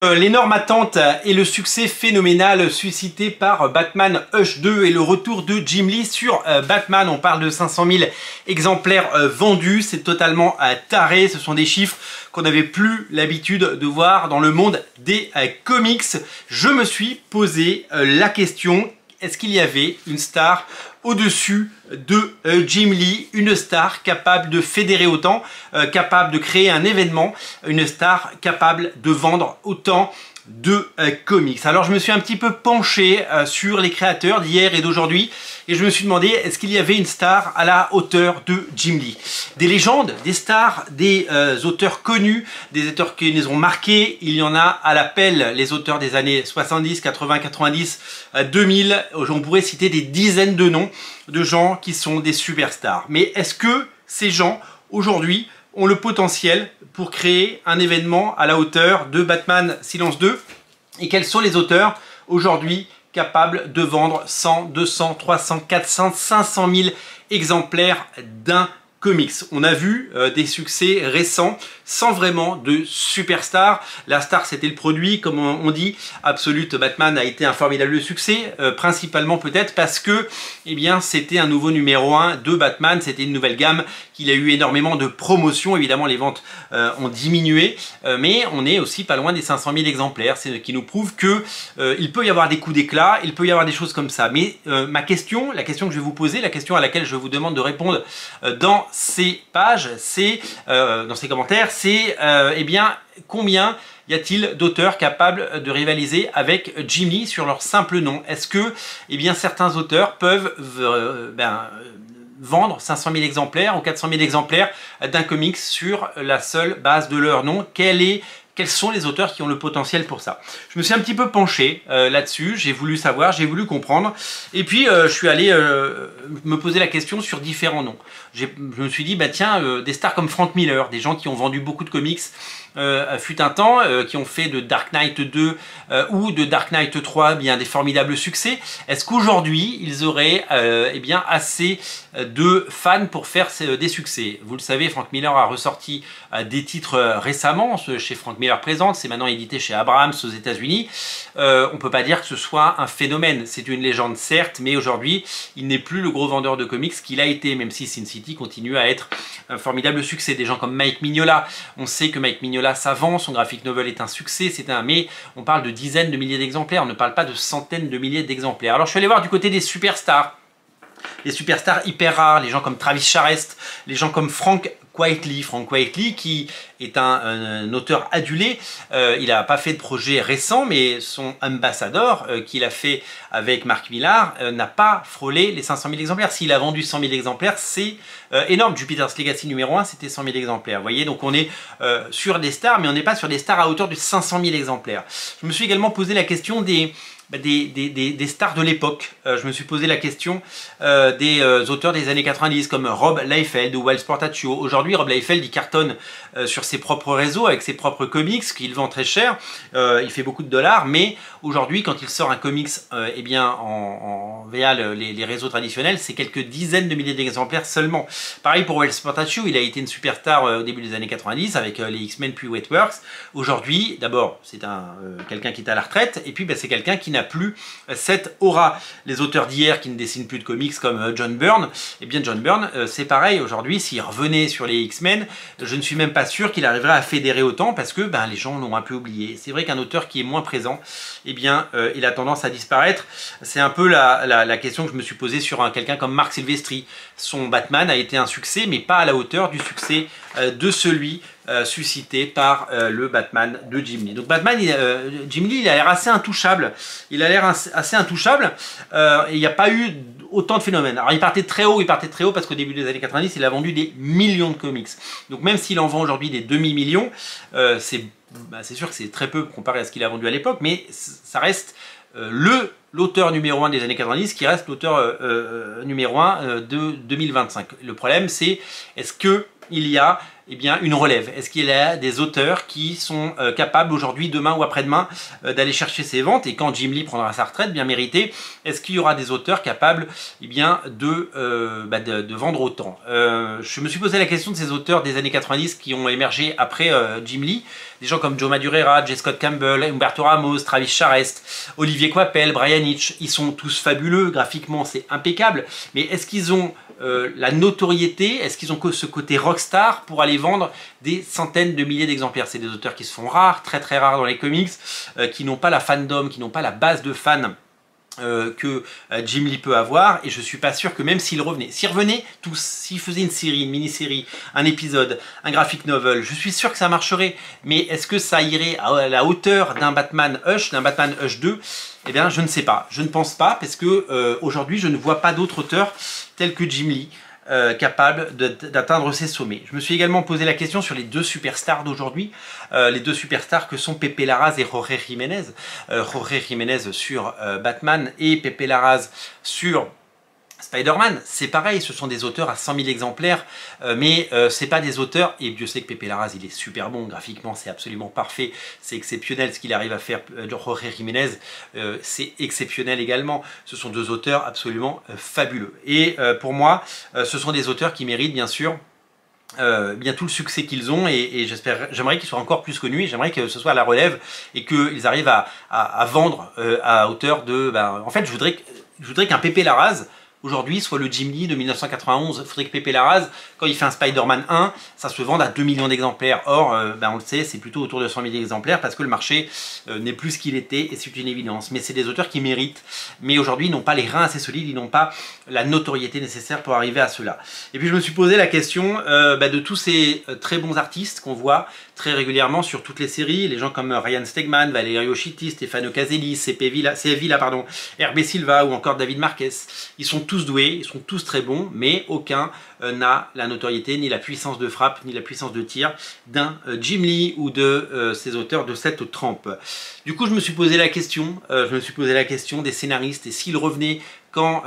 L'énorme attente et le succès phénoménal suscité par Batman Hush 2 et le retour de Jim Lee sur Batman. On parle de 500 000 exemplaires vendus, c'est totalement taré, ce sont des chiffres qu'on n'avait plus l'habitude de voir dans le monde des comics. Je me suis posé la question, est-ce qu'il y avait une star au-dessus de Jim Lee, une star capable de fédérer autant, capable de créer un événement, une star capable de vendre autant de comics. Alors je me suis un petit peu penché sur les créateurs d'hier et d'aujourd'hui et je me suis demandé est-ce qu'il y avait une star à la hauteur de Jim Lee. Des légendes, des stars, des auteurs connus, des auteurs qui les ont marqués, il y en a à l'appel, les auteurs des années 70, 80, 90, 2000, on pourrait citer des dizaines de noms de gens qui sont des superstars. Mais est-ce que ces gens aujourd'hui ont le potentiel pour créer un événement à la hauteur de Batman Silence 2? Et quels sont les auteurs aujourd'hui capables de vendre 100, 200, 300, 400, 500 000 exemplaires d'un comics? On a vu des succès récents sans vraiment de superstar. La star, c'était le produit, comme on dit. Absolute Batman a été un formidable succès, principalement peut-être parce que eh bien, c'était un nouveau numéro 1 de Batman, c'était une nouvelle gamme, qu'il a eu énormément de promotions. Évidemment, les ventes ont diminué, mais on est aussi pas loin des 500 000 exemplaires, c'est ce qui nous prouve que il peut y avoir des coups d'éclat, il peut y avoir des choses comme ça. Mais la question que je vais vous poser, la question à laquelle je vous demande de répondre dans ces pages, c'est dans ces commentaires, c'est eh bien combien y a-t-il d'auteurs capables de rivaliser avec Jim Lee sur leur simple nom? Est-ce que eh bien certains auteurs peuvent vendre 500 000 exemplaires ou 400 000 exemplaires d'un comics sur la seule base de leur nom? Quels sont les auteurs qui ont le potentiel pour ça? Je me suis un petit peu penché là-dessus, j'ai voulu savoir, j'ai voulu comprendre. Et puis je suis allé me poser la question sur différents noms. Je me suis dit, bah tiens, des stars comme Frank Miller, des gens qui ont vendu beaucoup de comics, fut un temps, qui ont fait de Dark Knight 2 ou de Dark Knight 3 bien des formidables succès. Est-ce qu'aujourd'hui ils auraient eh bien assez de fans pour faire des succès? Vous le savez, Frank Miller a ressorti des titres récemment chez Frank Miller Présente, c'est maintenant édité chez Abrams aux États-Unis. On peut pas dire que ce soit un phénomène, c'est une légende certes, mais aujourd'hui il n'est plus le gros vendeur de comics qu'il a été, même si Sin City continue à être un formidable succès. Des gens comme Mike Mignola, on sait que Mike Mignola ça vend, son graphic novel est un succès, mais on parle de dizaines de milliers d'exemplaires, on ne parle pas de centaines de milliers d'exemplaires. Alors je suis allé voir du côté des superstars, les superstars hyper rares, les gens comme Travis Charest, les gens comme Frank Quitely qui est un auteur adulé. Il n'a pas fait de projet récent, mais son Ambassador qu'il a fait avec Mark Millar n'a pas frôlé les 500 000 exemplaires. S'il a vendu 100 000 exemplaires, c'est énorme. Jupiter's Legacy numéro 1, c'était 100 000 exemplaires. Vous voyez, donc on est sur des stars, mais on n'est pas sur des stars à hauteur de 500 000 exemplaires. Je me suis également posé la question des stars de l'époque. Je me suis posé la question des auteurs des années 90 comme Rob Liefeld ou Wells Portaccio. Aujourd'hui, Rob Liefeld il cartonne sur ses propres réseaux avec ses propres comics qu'il vend très cher. Il fait beaucoup de dollars, mais aujourd'hui, quand il sort un comics eh bien en via les réseaux traditionnels, c'est quelques dizaines de milliers d'exemplaires seulement. Pareil pour Wells Portaccio, il a été une superstar au début des années 90 avec les X-Men puis Wetworks. Aujourd'hui, d'abord, c'est quelqu'un qui est à la retraite et puis c'est quelqu'un qui n'a plus cette aura. Les auteurs d'hier qui ne dessinent plus de comics comme John Byrne, eh bien John Byrne c'est pareil aujourd'hui, s'il revenait sur les X-Men, je ne suis même pas sûr qu'il arriverait à fédérer autant parce que les gens l'ont un peu oublié. C'est vrai qu'un auteur qui est moins présent, eh bien il a tendance à disparaître. C'est un peu la question que je me suis posée sur quelqu'un comme Marc Silvestri. Son Batman a été un succès, mais pas à la hauteur du succès de celui suscité par le Batman de Jim Lee. Donc Batman, Jim Lee, il a l'air assez intouchable. Il a l'air assez intouchable. Et il n'y a pas eu autant de phénomènes. Alors il partait très haut parce qu'au début des années 90, il a vendu des millions de comics. Donc même s'il en vend aujourd'hui des demi-millions, c'est sûr que c'est très peu comparé à ce qu'il a vendu à l'époque, mais ça reste l'auteur numéro 1 des années 90 qui reste l'auteur numéro 1 de 2025. Le problème c'est, est-ce que il y a eh bien, une relève? Est-ce qu'il y a des auteurs qui sont capables aujourd'hui, demain ou après-demain, d'aller chercher ces ventes? Et quand Jim Lee prendra sa retraite, bien méritée, est-ce qu'il y aura des auteurs capables eh bien, de vendre autant? Je me suis posé la question de ces auteurs des années 90 qui ont émergé après Jim Lee. Des gens comme Joe Madureira, J. Scott Campbell, Humberto Ramos, Travis Charest, Olivier Coipel, Brian Hitch. Ils sont tous fabuleux, graphiquement c'est impeccable. Mais est-ce qu'ils ont la notoriété? Est-ce qu'ils ont ce côté rockstar pour aller vendre des centaines de milliers d'exemplaires? C'est des auteurs qui se font rares, très très rares dans les comics, qui n'ont pas la fandom, qui n'ont pas la base de fans que Jim Lee peut avoir, et je suis pas sûr que même s'il revenait, tous, s'il faisait une série, une mini-série, un épisode, un graphic novel, je suis sûr que ça marcherait, mais est-ce que ça irait à la hauteur d'un Batman Hush, d'un Batman Hush 2? Eh bien, je ne sais pas, je ne pense pas, parce que aujourd'hui, je ne vois pas d'autres auteurs tels que Jim Lee capable d'atteindre ces sommets. Je me suis également posé la question sur les deux superstars d'aujourd'hui, les deux superstars que sont Pepe Larraz et Jorge Jiménez. Jorge Jiménez sur Batman et Pepe Larraz sur Spider-Man, c'est pareil, ce sont des auteurs à 100 000 exemplaires, mais c'est pas des auteurs, et Dieu sait que Pepe Larraz il est super bon, graphiquement c'est absolument parfait, c'est exceptionnel ce qu'il arrive à faire. Jorge Jiménez, c'est exceptionnel également. Ce sont deux auteurs absolument fabuleux. Et pour moi, ce sont des auteurs qui méritent bien sûr bien tout le succès qu'ils ont, et j'aimerais qu'ils soient encore plus connus, et j'aimerais que ce soit à la relève et qu'ils arrivent à vendre à hauteur de... en fait, je voudrais qu'un Pepe Larraz aujourd'hui soit le Jim Lee de 1991. Il faudrait que Pepe Larraz, quand il fait un Spider-Man 1, ça se vende à 2 millions d'exemplaires. Or, on le sait, c'est plutôt autour de 100 000 exemplaires parce que le marché n'est plus ce qu'il était, et c'est une évidence. Mais c'est des auteurs qui méritent. Mais aujourd'hui, ils n'ont pas les reins assez solides, ils n'ont pas la notoriété nécessaire pour arriver à cela. Et puis, je me suis posé la question de tous ces très bons artistes qu'on voit très régulièrement sur toutes les séries, les gens comme Ryan Stegman, Valerio Schiti, Stefano Caselli, C.F. Villa, RB Silva ou encore David Marquez. Ils sont tous doués, ils sont tous très bons, mais aucun n'a la notoriété, ni la puissance de frappe, ni la puissance de tir d'un Jim Lee ou de ces auteurs de cette trempe. Du coup, je me suis posé la question, des scénaristes, et s'ils revenaient quand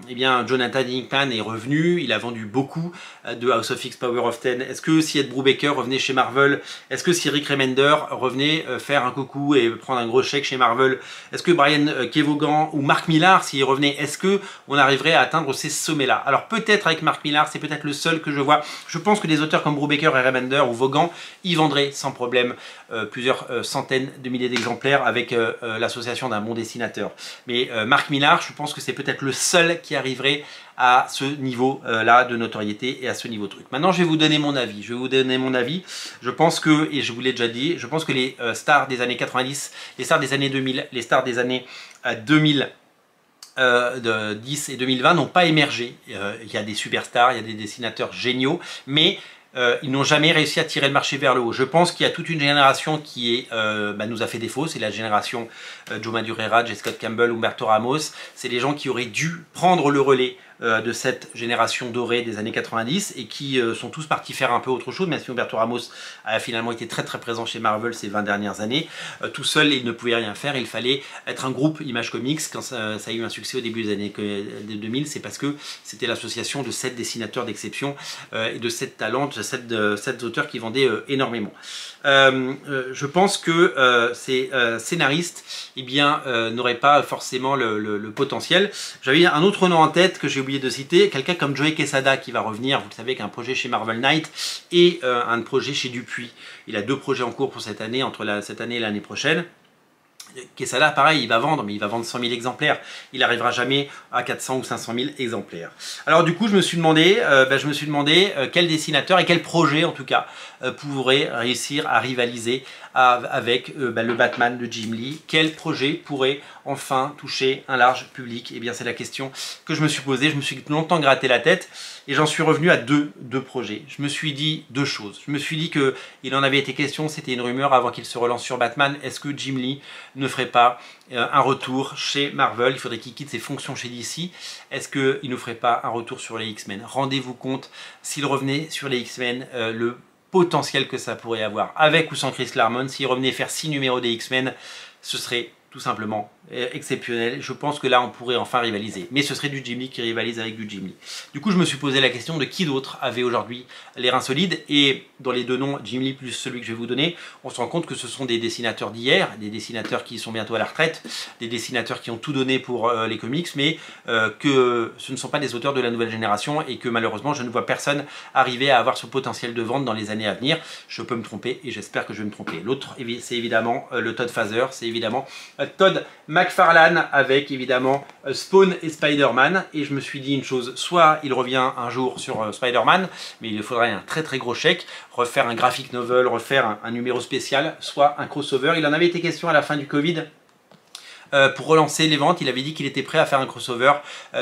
eh bien, Jonathan Hickman est revenu, il a vendu beaucoup de House of X, Power of Ten. Est-ce que si Ed Brubaker revenait chez Marvel? Est-ce que si Rick Remender revenait faire un coucou et prendre un gros chèque chez Marvel? Est-ce que Brian Kevogan ou Mark Millar, s'il revenait, est-ce que on arriverait à atteindre ces sommets-là? Alors peut-être avec Mark Millar, c'est peut-être le seul que je vois. Je pense que des auteurs comme Brubaker et Remender ou Vaughan, ils vendraient sans problème plusieurs centaines de milliers d'exemplaires avec l'association d'un bon dessinateur. Mais Mark Millar, je pense que c'est peut-être le seul qui arriverait à ce niveau-là de notoriété et à ce niveau de truc. Maintenant, je vais vous donner mon avis. Je pense que, et je vous l'ai déjà dit, je pense que les stars des années 90, les stars des années 2000, les stars des années 2010 et 2020 n'ont pas émergé. Il y a des superstars, il y a des dessinateurs géniaux, mais ils n'ont jamais réussi à tirer le marché vers le haut. Je pense qu'il y a toute une génération qui nous a fait défaut. C'est la génération Joe Madureira, J. Scott Campbell, Humberto Ramos. C'est les gens qui auraient dû prendre le relais de cette génération dorée des années 90 et qui sont tous partis faire un peu autre chose, même si Humberto Ramos a finalement été très très présent chez Marvel ces 20 dernières années. Tout seul, il ne pouvait rien faire, il fallait être un groupe Image Comics. Quand ça a eu un succès au début des années 2000, c'est parce que c'était l'association de 7 dessinateurs d'exception et de 7 talents, de 7 auteurs qui vendaient énormément. Je pense que ces scénaristes n'auraient pas forcément le potentiel. J'avais un autre nom en tête que j'ai oublié de citer, quelqu'un comme Joey Quesada qui va revenir, vous le savez, avec un projet chez Marvel Knight et un projet chez Dupuis. Il a 2 projets en cours pour cette année, entre cette année et l'année prochaine. Quesada, pareil, il va vendre, mais il va vendre 100 000 exemplaires. Il n'arrivera jamais à 400 ou 500 000 exemplaires. Alors du coup, je me suis demandé quel dessinateur et quel projet, en tout cas, pourrait réussir à rivaliser avec le Batman de Jim Lee. Quel projet pourrait enfin toucher un large public? Eh bien, c'est la question que je me suis posée. Je me suis longtemps gratté la tête et j'en suis revenu à deux projets. Je me suis dit 2 choses. Je me suis dit qu'il en avait été question, c'était une rumeur avant qu'il se relance sur Batman. Est-ce que Jim Lee ne ferait pas un retour chez Marvel? Il faudrait qu'il quitte ses fonctions chez DC. Est-ce qu'il ne ferait pas un retour sur les X-Men? Rendez-vous compte, s'il revenait sur les X-Men, le potentiel que ça pourrait avoir, avec ou sans Chris Claremont. S'il revenait faire 6 numéros des X-Men, ce serait tout simplement exceptionnel. Je pense que là on pourrait enfin rivaliser, mais ce serait du Jim Lee qui rivalise avec du Jim Lee. Du coup je me suis posé la question de qui d'autre avait aujourd'hui les reins solides, et dans les deux noms, Jim Lee plus celui que je vais vous donner, on se rend compte que ce sont des dessinateurs d'hier, des dessinateurs qui sont bientôt à la retraite, des dessinateurs qui ont tout donné pour les comics, mais que ce ne sont pas des auteurs de la nouvelle génération, et que malheureusement je ne vois personne arriver à avoir ce potentiel de vente dans les années à venir. Je peux me tromper et j'espère que je vais me tromper. L'autre, c'est évidemment le Todd Father, c'est évidemment Todd McFarlane avec évidemment Spawn et Spider-Man. Et je me suis dit une chose, soit il revient un jour sur Spider-Man, mais il faudrait un très très gros chèque, refaire un graphic novel, refaire un numéro spécial, soit un crossover. Il en avait été question à la fin du Covid. Pour relancer les ventes, il avait dit qu'il était prêt à faire un crossover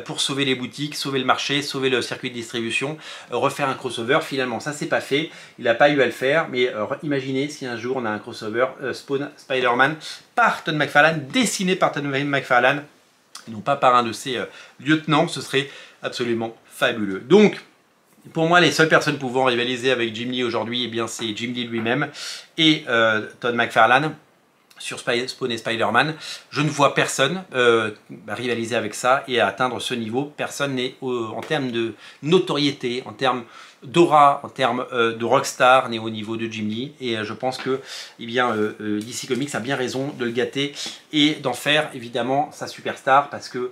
pour sauver les boutiques, sauver le marché, sauver le circuit de distribution, refaire un crossover. Finalement, ça c'est pas fait, il n'a pas eu à le faire, mais imaginez si un jour on a un crossover Spawn Spider-Man par Todd McFarlane, dessiné par Todd McFarlane, et non pas par un de ses lieutenants, ce serait absolument fabuleux. Donc, pour moi, les seules personnes pouvant rivaliser avec Jim Lee aujourd'hui, eh bien c'est Jim Lee lui-même et Todd McFarlane. Sur Spawn et Spider-Man, je ne vois personne rivaliser avec ça et atteindre ce niveau. Personne n'est en termes de notoriété, en termes d'aura, en termes de rockstar, n'est au niveau de Jim Lee. Et je pense que DC Comics a bien raison de le gâter et d'en faire évidemment sa superstar, parce que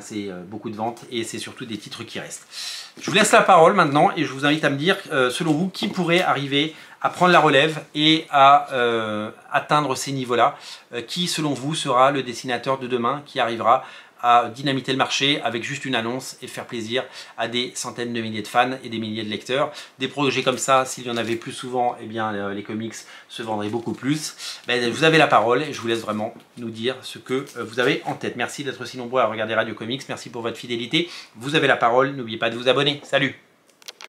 c'est beaucoup de ventes et c'est surtout des titres qui restent. Je vous laisse la parole maintenant et je vous invite à me dire, selon vous, qui pourrait arriver à prendre la relève et à atteindre ces niveaux-là. Qui, selon vous, sera le dessinateur de demain qui arrivera à dynamiter le marché avec juste une annonce et faire plaisir à des centaines de milliers de fans et des milliers de lecteurs. Des projets comme ça, s'il y en avait plus souvent, eh bien, les comics se vendraient beaucoup plus. Vous avez la parole et je vous laisse vraiment nous dire ce que vous avez en tête. Merci d'être si nombreux à regarder Radio Comics. Merci pour votre fidélité. Vous avez la parole. N'oubliez pas de vous abonner. Salut!